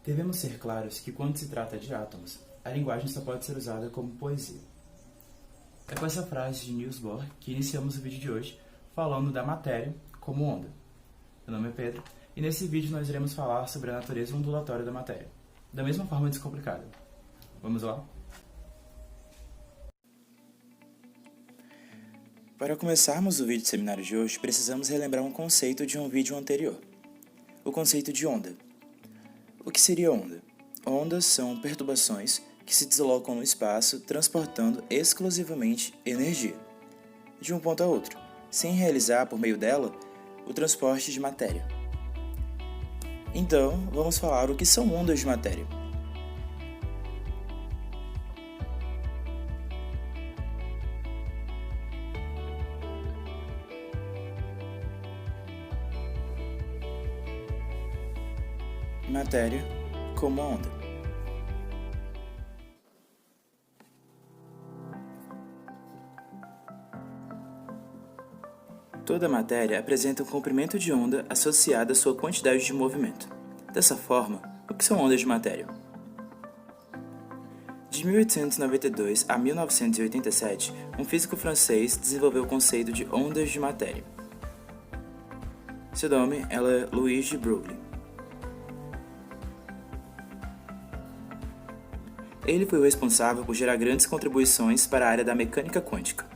Devemos ser claros que quando se trata de átomos, a linguagem só pode ser usada como poesia. É com essa frase de Niels Bohr que iniciamos o vídeo de hoje, falando da matéria como onda. Meu nome é Pedro, e nesse vídeo nós iremos falar sobre a natureza ondulatória da matéria, da mesma forma descomplicada. Vamos lá? Para começarmos o vídeo de seminário de hoje, precisamos relembrar um conceito de um vídeo anterior. O conceito de onda. O que seria onda? Ondas são perturbações que se deslocam no espaço, transportando exclusivamente energia, de um ponto a outro, sem realizar, por meio dela, o transporte de matéria. Então, vamos falar o que são ondas de matéria. Matéria como onda. Toda matéria apresenta um comprimento de onda associado à sua quantidade de movimento. Dessa forma, o que são ondas de matéria? De 1892 a 1987, um físico francês desenvolveu o conceito de ondas de matéria. Seu nome é Louis de Broglie. Ele foi o responsável por gerar grandes contribuições para a área da mecânica quântica.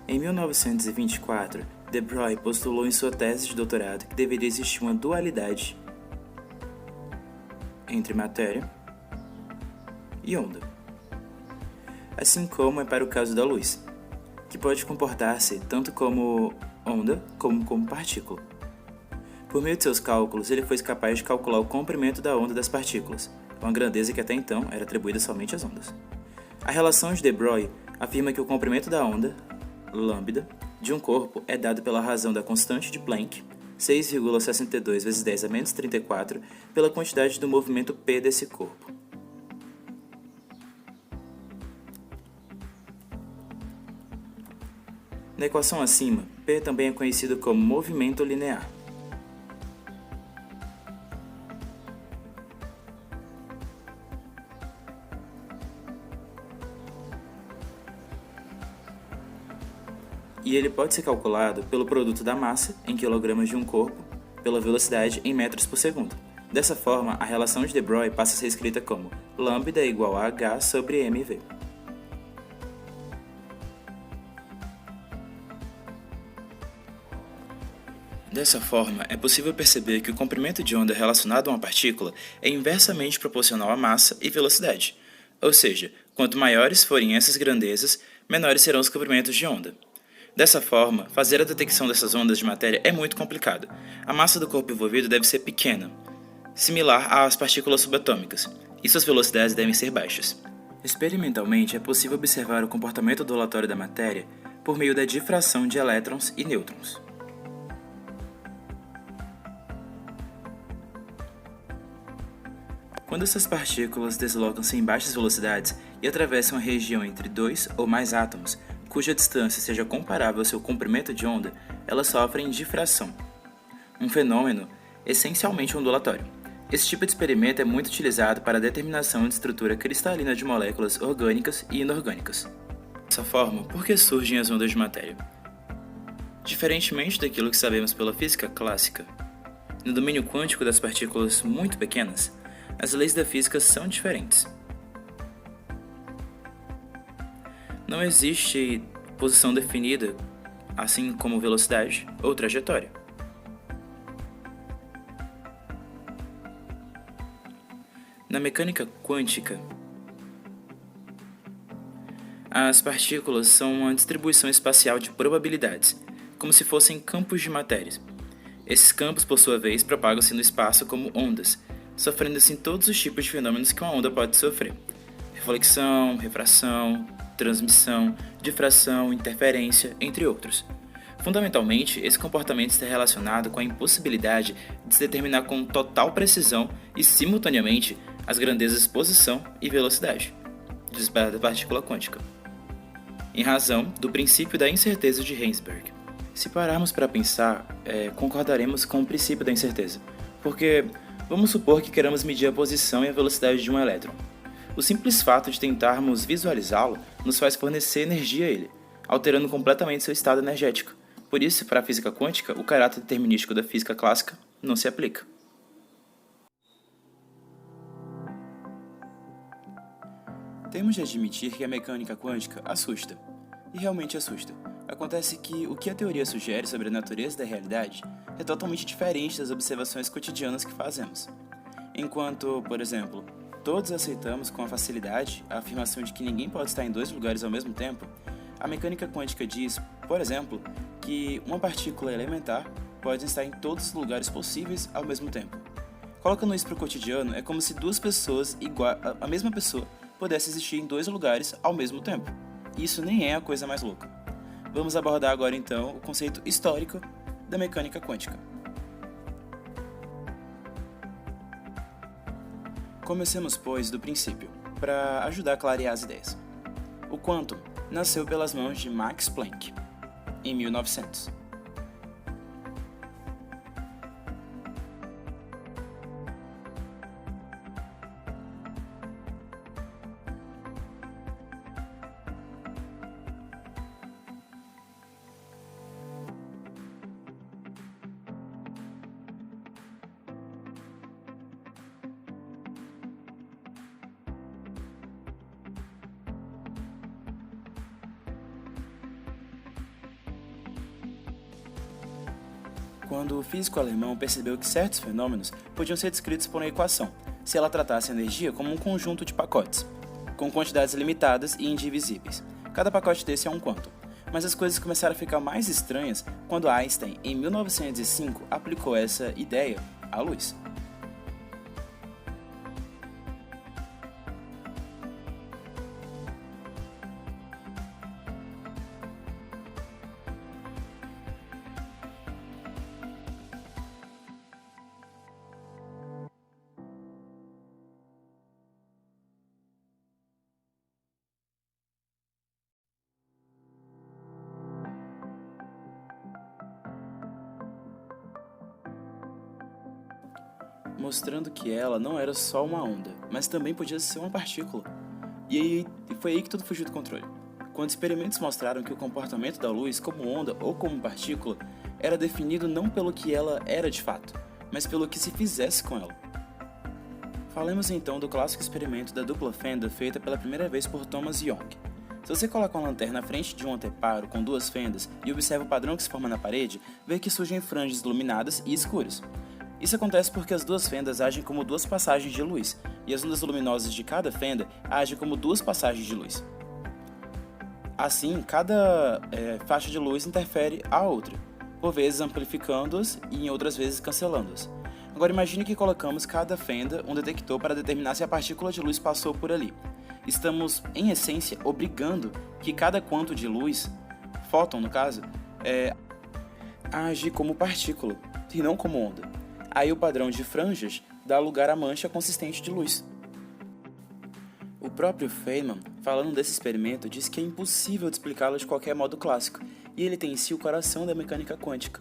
Em 1924, de Broglie postulou em sua tese de doutorado que deveria existir uma dualidade entre matéria e onda, assim como é para o caso da luz, que pode comportar-se tanto como onda como partícula. Por meio de seus cálculos, ele foi capaz de calcular o comprimento da onda das partículas, uma grandeza que até então era atribuída somente às ondas. A relação de Broglie afirma que o comprimento da onda, lambda, de um corpo é dado pela razão da constante de Planck, 6,62 vezes 10 a menos 34, pela quantidade do movimento p desse corpo. Na equação acima, p também é conhecido como movimento linear. E ele pode ser calculado pelo produto da massa, em quilogramas de um corpo, pela velocidade em metros por segundo. Dessa forma, a relação de Broglie passa a ser escrita como lambda igual a h sobre mv. Dessa forma, é possível perceber que o comprimento de onda relacionado a uma partícula é inversamente proporcional à massa e velocidade. Ou seja, quanto maiores forem essas grandezas, menores serão os comprimentos de onda. Dessa forma, fazer a detecção dessas ondas de matéria é muito complicado. A massa do corpo envolvido deve ser pequena, similar às partículas subatômicas, e suas velocidades devem ser baixas. Experimentalmente, é possível observar o comportamento ondulatório da matéria por meio da difração de elétrons e nêutrons. Quando essas partículas deslocam-se em baixas velocidades e atravessam a região entre dois ou mais átomos, cuja distância seja comparável ao seu comprimento de onda, elas sofrem difração, um fenômeno essencialmente ondulatório. Esse tipo de experimento é muito utilizado para a determinação de estrutura cristalina de moléculas orgânicas e inorgânicas. Dessa forma, por que surgem as ondas de matéria? Diferentemente daquilo que sabemos pela física clássica, no domínio quântico das partículas muito pequenas, as leis da física são diferentes. Não existe posição definida, assim como velocidade ou trajetória. Na mecânica quântica, as partículas são uma distribuição espacial de probabilidades, como se fossem campos de matéria. Esses campos, por sua vez, propagam-se no espaço como ondas, sofrendo assim todos os tipos de fenômenos que uma onda pode sofrer: reflexão, refração, transmissão, difração, interferência, entre outros. Fundamentalmente, esse comportamento está relacionado com a impossibilidade de se determinar com total precisão e simultaneamente as grandezas de posição e velocidade da partícula quântica, em razão do princípio da incerteza de Heisenberg. Se pararmos para pensar, concordaremos com o princípio da incerteza, porque vamos supor que queramos medir a posição e a velocidade de um elétron. O simples fato de tentarmos visualizá-lo nos faz fornecer energia a ele, alterando completamente seu estado energético. Por isso, para a física quântica, o caráter determinístico da física clássica não se aplica. Temos de admitir que a mecânica quântica assusta, e realmente assusta. Acontece que o que a teoria sugere sobre a natureza da realidade é totalmente diferente das observações cotidianas que fazemos. Enquanto, por exemplo, todos aceitamos com facilidade a afirmação de que ninguém pode estar em dois lugares ao mesmo tempo, a mecânica quântica diz, por exemplo, que uma partícula elementar pode estar em todos os lugares possíveis ao mesmo tempo. Colocando isso para o cotidiano, é como se duas pessoas a mesma pessoa pudesse existir em dois lugares ao mesmo tempo. Isso nem é a coisa mais louca. Vamos abordar agora então o conceito histórico da mecânica quântica. Comecemos, pois, do princípio, para ajudar a clarear as ideias. O quantum nasceu pelas mãos de Max Planck, em 1900. Quando o físico alemão percebeu que certos fenômenos podiam ser descritos por uma equação, se ela tratasse a energia como um conjunto de pacotes, com quantidades limitadas e indivisíveis. Cada pacote desse é um quantum. Mas as coisas começaram a ficar mais estranhas quando Einstein, em 1905, aplicou essa ideia à luz. Mostrando que ela não era só uma onda, mas também podia ser uma partícula. E foi aí que tudo fugiu do controle. Quando experimentos mostraram que o comportamento da luz como onda ou como partícula era definido não pelo que ela era de fato, mas pelo que se fizesse com ela. Falemos então do clássico experimento da dupla fenda feita pela primeira vez por Thomas Young. Se você coloca uma lanterna à frente de um anteparo com duas fendas e observa o padrão que se forma na parede, vê que surgem franjas iluminadas e escuras. Isso acontece porque as duas fendas agem como duas passagens de luz, e as ondas luminosas de cada fenda agem como duas passagens de luz. Assim, cada faixa de luz interfere a outra, por vezes amplificando-as e em outras vezes cancelando-as. Agora imagine que colocamos cada fenda um detector para determinar se a partícula de luz passou por ali. Estamos, em essência, obrigando que cada quanto de luz, fóton no caso, age como partícula e não como onda. Aí o padrão de franjas dá lugar à mancha consistente de luz. O próprio Feynman, falando desse experimento, diz que é impossível de explicá-lo de qualquer modo clássico, e ele tem em si o coração da mecânica quântica.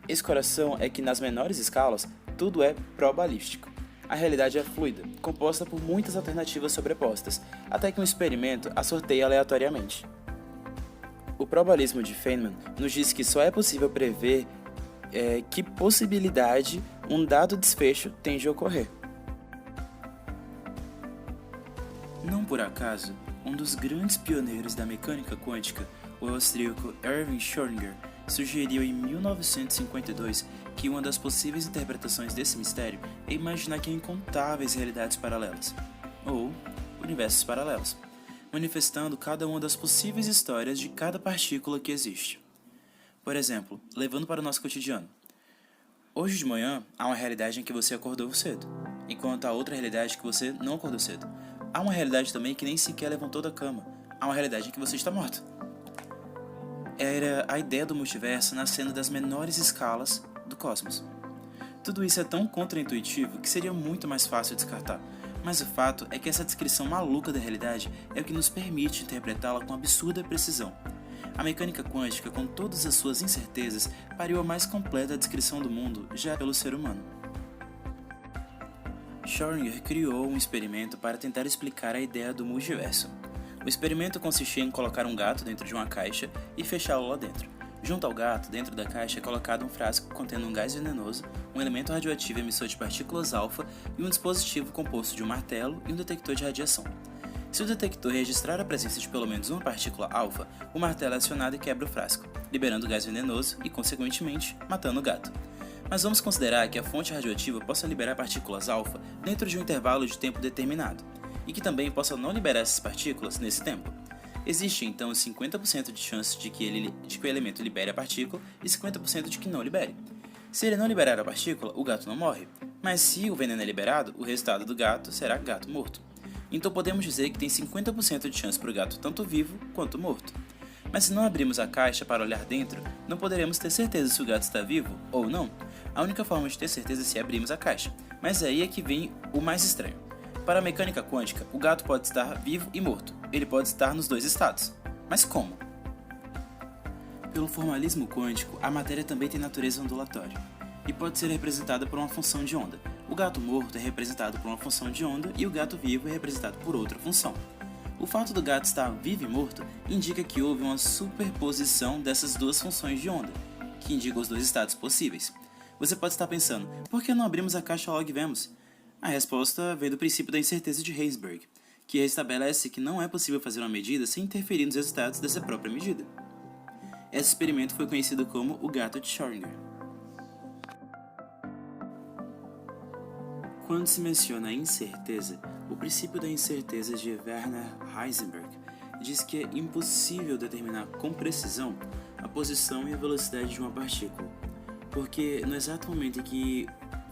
Esse coração é que, nas menores escalas, tudo é probabilístico. A realidade é fluida, composta por muitas alternativas sobrepostas, até que um experimento a sorteia aleatoriamente. O probabilismo de Feynman nos diz que só é possível prever que possibilidade um dado desfecho tende a ocorrer. Não por acaso, um dos grandes pioneiros da mecânica quântica, o austríaco Erwin Schrödinger, sugeriu em 1952 que uma das possíveis interpretações desse mistério é imaginar que há incontáveis realidades paralelas, ou universos paralelos, manifestando cada uma das possíveis histórias de cada partícula que existe. Por exemplo, levando para o nosso cotidiano. Hoje de manhã, há uma realidade em que você acordou cedo, enquanto há outra realidade que você não acordou cedo. Há uma realidade também que nem sequer levantou da cama. Há uma realidade em que você está morto. Era a ideia do multiverso nascendo das menores escalas do cosmos. Tudo isso é tão contraintuitivo que seria muito mais fácil descartar, mas o fato é que essa descrição maluca da realidade é o que nos permite interpretá-la com absurda precisão. A mecânica quântica, com todas as suas incertezas, pariu a mais completa descrição do mundo já pelo ser humano. Schrödinger criou um experimento para tentar explicar a ideia do multiverso. O experimento consistia em colocar um gato dentro de uma caixa e fechá-lo lá dentro. Junto ao gato, dentro da caixa, é colocado um frasco contendo um gás venenoso, um elemento radioativo emissor de partículas alfa e um dispositivo composto de um martelo e um detector de radiação. Se o detector registrar a presença de pelo menos uma partícula alfa, o martelo é acionado e quebra o frasco, liberando o gás venenoso e, consequentemente, matando o gato. Mas vamos considerar que a fonte radioativa possa liberar partículas alfa dentro de um intervalo de tempo determinado, e que também possa não liberar essas partículas nesse tempo. Existe então 50% de chance de que o elemento libere a partícula e 50% de que não libere. Se ele não liberar a partícula, o gato não morre, mas se o veneno é liberado, o resultado do gato será gato morto. Então podemos dizer que tem 50% de chance para o gato tanto vivo quanto morto. Mas se não abrirmos a caixa para olhar dentro, não poderemos ter certeza se o gato está vivo ou não. A única forma de ter certeza é se abrirmos a caixa, mas aí é que vem o mais estranho. Para a mecânica quântica, o gato pode estar vivo e morto. Ele pode estar nos dois estados. Mas como? Pelo formalismo quântico, a matéria também tem natureza ondulatória e pode ser representada por uma função de onda. O gato morto é representado por uma função de onda e o gato vivo é representado por outra função. O fato do gato estar vivo e morto indica que houve uma superposição dessas duas funções de onda, que indicam os dois estados possíveis. Você pode estar pensando, por que não abrimos a caixa logo e vemos? A resposta vem do princípio da incerteza de Heisenberg, que estabelece que não é possível fazer uma medida sem interferir nos resultados dessa própria medida. Esse experimento foi conhecido como o gato de Schrödinger. Quando se menciona a incerteza, o princípio da incerteza de Werner Heisenberg diz que é impossível determinar com precisão a posição e a velocidade de uma partícula, porque no exato momento em que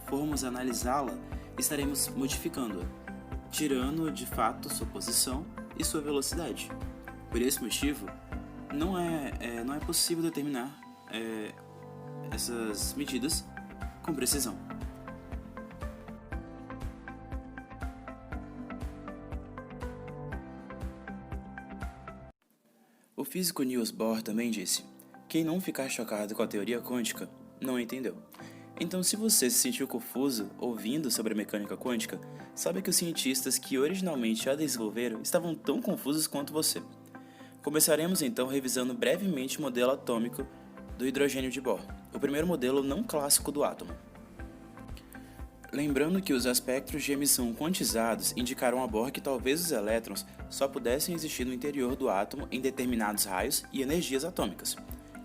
formos analisá-la, estaremos modificando-a, tirando de fato sua posição e sua velocidade. Por esse motivo, não é possível determinar essas medidas com precisão. O físico Niels Bohr também disse: quem não ficar chocado com a teoria quântica não entendeu. Então, se você se sentiu confuso ouvindo sobre a mecânica quântica, saiba que os cientistas que originalmente a desenvolveram estavam tão confusos quanto você. Começaremos então revisando brevemente o modelo atômico do hidrogênio de Bohr, o primeiro modelo não clássico do átomo. Lembrando que os espectros de emissão quantizados indicaram a Bohr que talvez os elétrons só pudessem existir no interior do átomo em determinados raios e energias atômicas.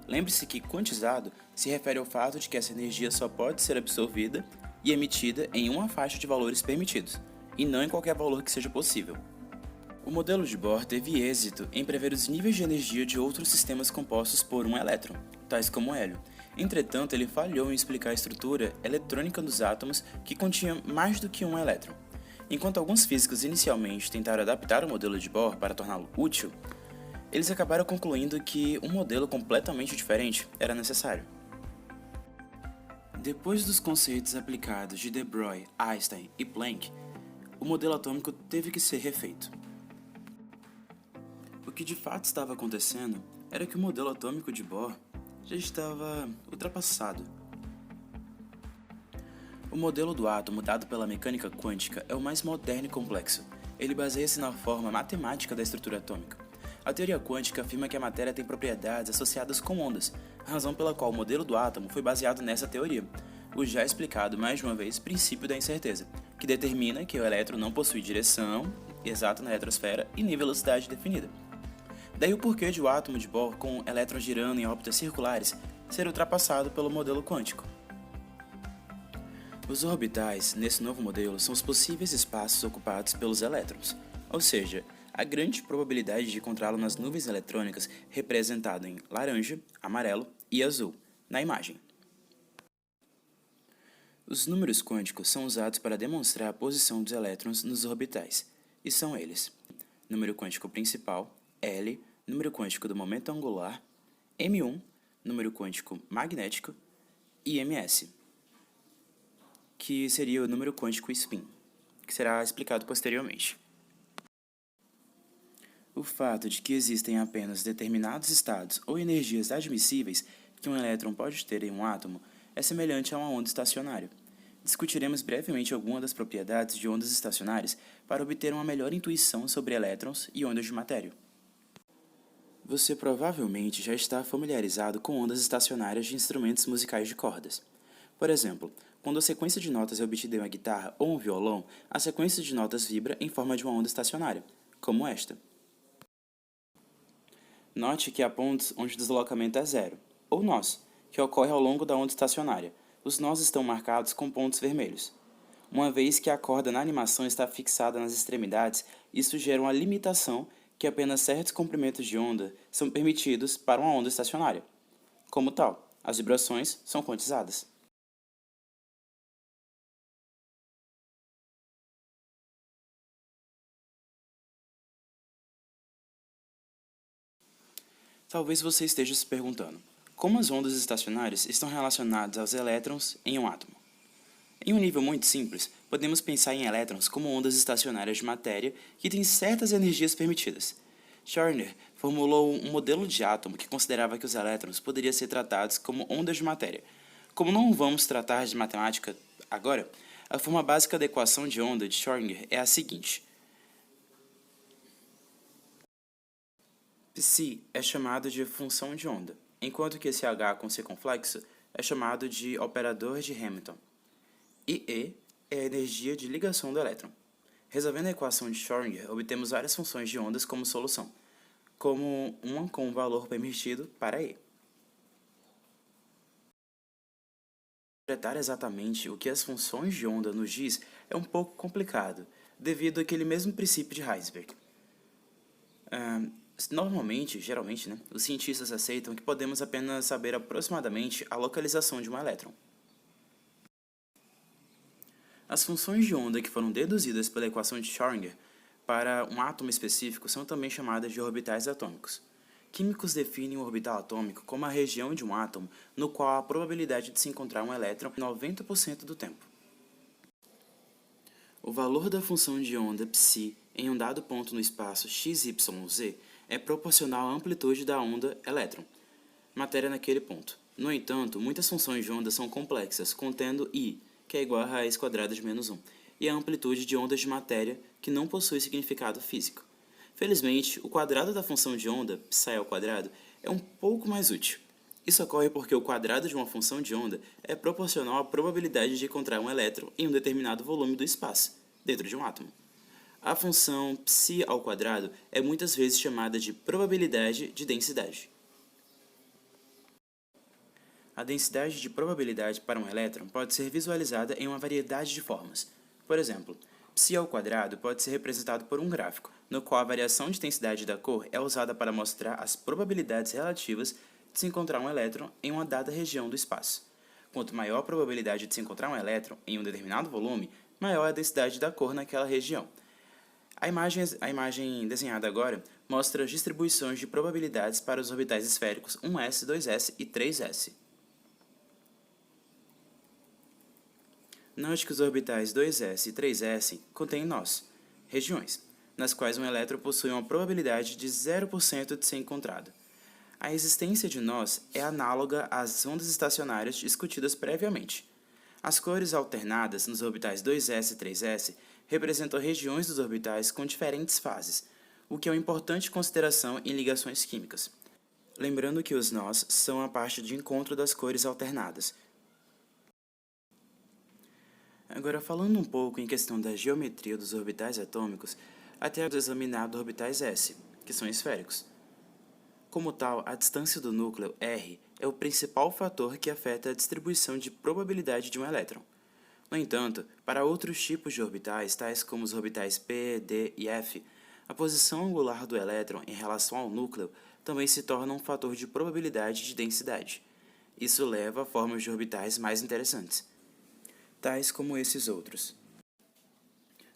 Lembre-se que quantizado se refere ao fato de que essa energia só pode ser absorvida e emitida em uma faixa de valores permitidos, e não em qualquer valor que seja possível. O modelo de Bohr teve êxito em prever os níveis de energia de outros sistemas compostos por um elétron, tais como o hélio. Entretanto, ele falhou em explicar a estrutura eletrônica dos átomos que continha mais do que um elétron. Enquanto alguns físicos inicialmente tentaram adaptar o modelo de Bohr para torná-lo útil, eles acabaram concluindo que um modelo completamente diferente era necessário. Depois dos conceitos aplicados de de Broglie, Einstein e Planck, o modelo atômico teve que ser refeito. O que de fato estava acontecendo era que o modelo atômico de Bohr já estava ultrapassado. O modelo do átomo dado pela mecânica quântica é o mais moderno e complexo. Ele baseia-se na forma matemática da estrutura atômica. A teoria quântica afirma que a matéria tem propriedades associadas com ondas, razão pela qual o modelo do átomo foi baseado nessa teoria, o já explicado mais de uma vez princípio da incerteza, que determina que o elétron não possui direção exata na eletrosfera e nem velocidade definida. Daí o porquê de o átomo de Bohr, com elétrons girando em órbitas circulares, ser ultrapassado pelo modelo quântico. Os orbitais, nesse novo modelo, são os possíveis espaços ocupados pelos elétrons, ou seja, a grande probabilidade de encontrá-lo nas nuvens eletrônicas representado em laranja, amarelo e azul, na imagem. Os números quânticos são usados para demonstrar a posição dos elétrons nos orbitais, e são eles: número quântico principal, L, número quântico do momento angular, M1, número quântico magnético, e ms, que seria o número quântico spin, que será explicado posteriormente. O fato de que existem apenas determinados estados ou energias admissíveis que um elétron pode ter em um átomo é semelhante a uma onda estacionária. Discutiremos brevemente algumas das propriedades de ondas estacionárias para obter uma melhor intuição sobre elétrons e ondas de matéria. Você provavelmente já está familiarizado com ondas estacionárias de instrumentos musicais de cordas. Por exemplo, quando a sequência de notas é obtida em uma guitarra ou um violão, a sequência de notas vibra em forma de uma onda estacionária, como esta. Note que há pontos onde o deslocamento é zero, ou nós, que ocorre ao longo da onda estacionária. Os nós estão marcados com pontos vermelhos. Uma vez que a corda na animação está fixada nas extremidades, isso gera uma limitação que apenas certos comprimentos de onda são permitidos para uma onda estacionária. Como tal, as vibrações são quantizadas. Talvez você esteja se perguntando, como as ondas estacionárias estão relacionadas aos elétrons em um átomo? Em um nível muito simples, podemos pensar em elétrons como ondas estacionárias de matéria que têm certas energias permitidas. Schrödinger formulou um modelo de átomo que considerava que os elétrons poderiam ser tratados como ondas de matéria. Como não vamos tratar de matemática agora, a forma básica da equação de onda de Schrödinger é a seguinte. Psi é chamado de função de onda, enquanto que esse H com circunflexo é chamado de operador de Hamilton. E E é a energia de ligação do elétron. Resolvendo a equação de Schrödinger, obtemos várias funções de ondas como solução, como uma com um valor permitido para E. Interpretar exatamente o que as funções de onda nos diz é um pouco complicado, devido àquele mesmo princípio de Heisenberg. Geralmente, os cientistas aceitam que podemos apenas saber aproximadamente a localização de um elétron. As funções de onda que foram deduzidas pela equação de Schrödinger para um átomo específico são também chamadas de orbitais atômicos. Químicos definem o orbital atômico como a região de um átomo no qual a probabilidade de se encontrar um elétron é 90% do tempo. O valor da função de onda psi em um dado ponto no espaço XYZ é proporcional à amplitude da onda elétron, matéria naquele ponto. No entanto, muitas funções de onda são complexas, contendo I, que é igual a raiz quadrada de menos 1, e a amplitude de ondas de matéria, que não possui significado físico. Felizmente, o quadrado da função de onda, psi ao quadrado, é um pouco mais útil. Isso ocorre porque o quadrado de uma função de onda é proporcional à probabilidade de encontrar um elétron em um determinado volume do espaço, dentro de um átomo. A função psi ao quadrado é muitas vezes chamada de probabilidade de densidade. A densidade de probabilidade para um elétron pode ser visualizada em uma variedade de formas. Por exemplo, psi ao quadrado pode ser representado por um gráfico, no qual a variação de densidade da cor é usada para mostrar as probabilidades relativas de se encontrar um elétron em uma dada região do espaço. Quanto maior a probabilidade de se encontrar um elétron em um determinado volume, maior a densidade da cor naquela região. A imagem desenhada agora mostra as distribuições de probabilidades para os orbitais esféricos 1s, 2s e 3s. Note que os orbitais 2s e 3s contêm nós, regiões, nas quais um elétron possui uma probabilidade de 0% de ser encontrado. A existência de nós é análoga às ondas estacionárias discutidas previamente. As cores alternadas nos orbitais 2s e 3s representam regiões dos orbitais com diferentes fases, o que é uma importante consideração em ligações químicas. Lembrando que os nós são a parte de encontro das cores alternadas. Agora, falando um pouco em questão da geometria dos orbitais atômicos, até examinado orbitais s, que são esféricos. Como tal, a distância do núcleo, r, é o principal fator que afeta a distribuição de probabilidade de um elétron. No entanto, para outros tipos de orbitais, tais como os orbitais p, d e f, a posição angular do elétron em relação ao núcleo também se torna um fator de probabilidade de densidade. Isso leva a formas de orbitais mais interessantes, tais como esses outros.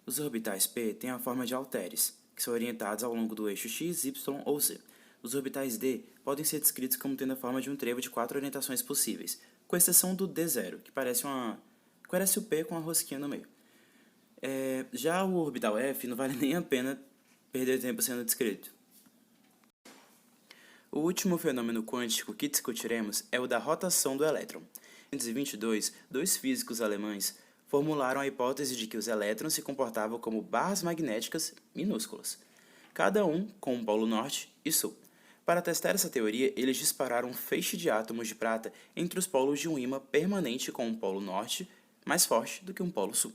Os orbitais p têm a forma de halteres, que são orientados ao longo do eixo x, y ou z. Os orbitais d podem ser descritos como tendo a forma de um trevo de 4 orientações possíveis, com exceção do d0, que parece o P com a rosquinha no meio. Já o orbital F não vale nem a pena perder tempo sendo descrito. O último fenômeno quântico que discutiremos é o da rotação do elétron. Em 1922, dois físicos alemães formularam a hipótese de que os elétrons se comportavam como barras magnéticas minúsculas, cada um com um polo norte e sul. Para testar essa teoria, eles dispararam um feixe de átomos de prata entre os polos de um ímã permanente com um polo norte mais forte do que um polo sul.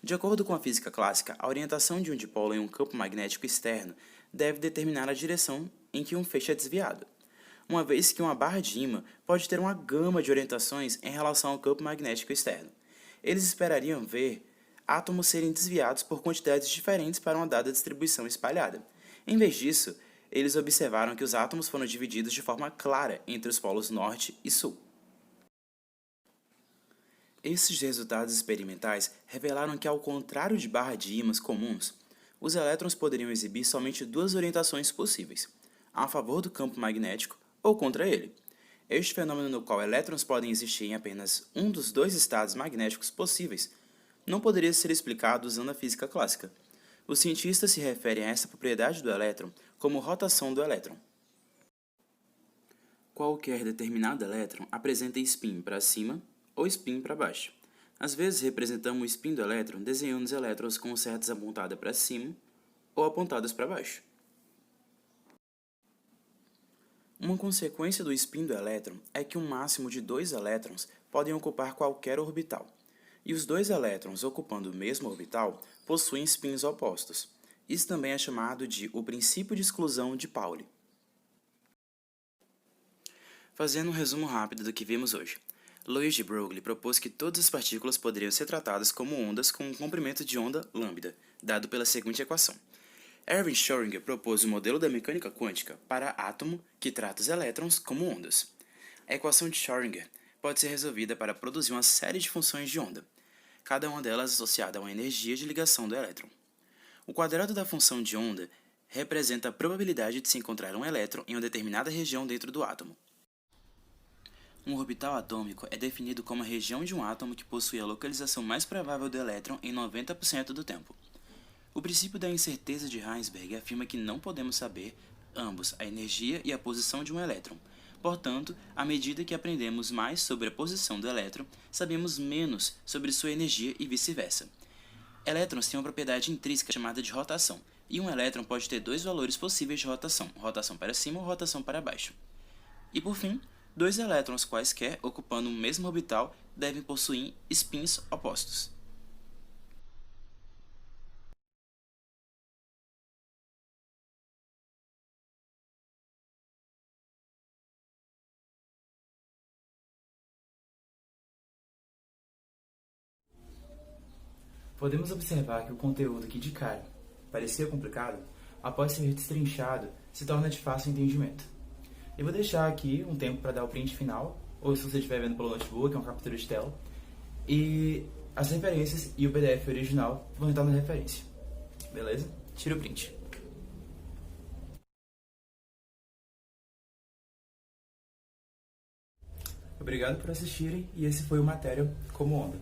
De acordo com a física clássica, a orientação de um dipolo em um campo magnético externo deve determinar a direção em que um feixe é desviado, uma vez que uma barra de ímã pode ter uma gama de orientações em relação ao campo magnético externo. Eles esperariam ver átomos serem desviados por quantidades diferentes para uma dada distribuição espalhada. Em vez disso, eles observaram que os átomos foram divididos de forma clara entre os polos norte e sul. Esses resultados experimentais revelaram que, ao contrário de barra de ímãs comuns, os elétrons poderiam exibir somente duas orientações possíveis, a favor do campo magnético ou contra ele. Este fenômeno no qual elétrons podem existir em apenas um dos dois estados magnéticos possíveis não poderia ser explicado usando a física clássica. Os cientistas se referem a essa propriedade do elétron como rotação do elétron. Qualquer determinado elétron apresenta spin para cima ou spin para baixo. Às vezes representamos o spin do elétron desenhando os elétrons com setas apontadas para cima ou apontadas para baixo. Uma consequência do spin do elétron é que um máximo de dois elétrons podem ocupar qualquer orbital, e os dois elétrons ocupando o mesmo orbital possuem spins opostos. Isso também é chamado de o princípio de exclusão de Pauli. Fazendo um resumo rápido do que vimos hoje. Louis de Broglie propôs que todas as partículas poderiam ser tratadas como ondas com um comprimento de onda lambda, dado pela seguinte equação. Erwin Schrödinger propôs o modelo da mecânica quântica para átomo que trata os elétrons como ondas. A equação de Schrödinger pode ser resolvida para produzir uma série de funções de onda, cada uma delas associada a uma energia de ligação do elétron. O quadrado da função de onda representa a probabilidade de se encontrar um elétron em uma determinada região dentro do átomo. Um orbital atômico é definido como a região de um átomo que possui a localização mais provável do elétron em 90% do tempo. O princípio da incerteza de Heisenberg afirma que não podemos saber, ambos, a energia e a posição de um elétron. Portanto, à medida que aprendemos mais sobre a posição do elétron, sabemos menos sobre sua energia e vice-versa. Elétrons têm uma propriedade intrínseca chamada de rotação, e um elétron pode ter dois valores possíveis de rotação, rotação para cima ou rotação para baixo. E por fim, dois elétrons quaisquer ocupando o mesmo orbital devem possuir spins opostos. Podemos observar que o conteúdo que de cara parecia complicado, após ser destrinchado, se torna de fácil entendimento. Eu vou deixar aqui um tempo para dar o print final, ou se você estiver vendo pelo notebook, é uma captura de tela, e as referências e o PDF original vão estar na referência. Beleza? Tira o print. Obrigado por assistirem, e esse foi o Matéria como Onda.